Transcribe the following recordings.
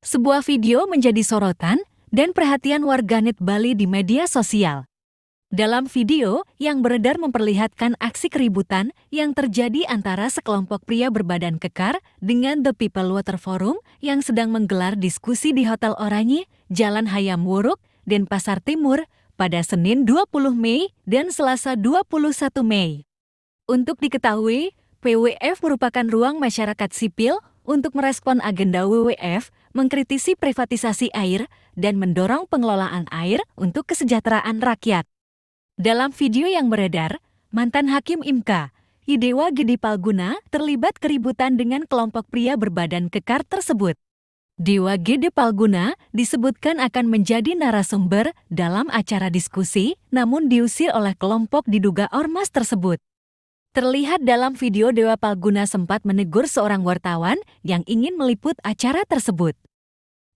Sebuah video menjadi sorotan dan perhatian warganet Bali di media sosial. Dalam video yang beredar memperlihatkan aksi keributan yang terjadi antara sekelompok pria berbadan kekar dengan The People Water Forum yang sedang menggelar diskusi di Hotel Oranye, Jalan Hayam Wuruk, Denpasar Timur pada Senin 20 Mei dan Selasa 21 Mei. Untuk diketahui, PWF merupakan ruang masyarakat sipil untuk merespon agenda WWF mengkritisi privatisasi air dan mendorong pengelolaan air untuk kesejahteraan rakyat. Dalam video yang beredar, mantan Hakim MK, Idewa Gede Palguna, terlibat keributan dengan kelompok pria berbadan kekar tersebut. Dewa Gede Palguna disebutkan akan menjadi narasumber dalam acara diskusi, namun diusir oleh kelompok diduga ormas tersebut. Terlihat dalam video Dewa Palguna sempat menegur seorang wartawan yang ingin meliput acara tersebut.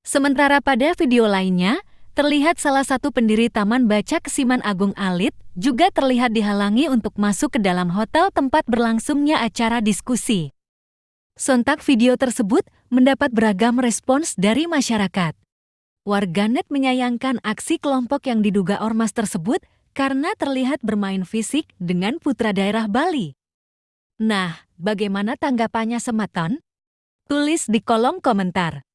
Sementara pada video lainnya, terlihat salah satu pendiri Taman Baca Kesiman Agung Alit juga terlihat dihalangi untuk masuk ke dalam hotel tempat berlangsungnya acara diskusi. Sontak video tersebut mendapat beragam respons dari masyarakat. Warganet menyayangkan aksi kelompok yang diduga ormas tersebut karena terlihat bermain fisik dengan putra daerah Bali. Nah, bagaimana tanggapannya Sematon? Tulis di kolom komentar.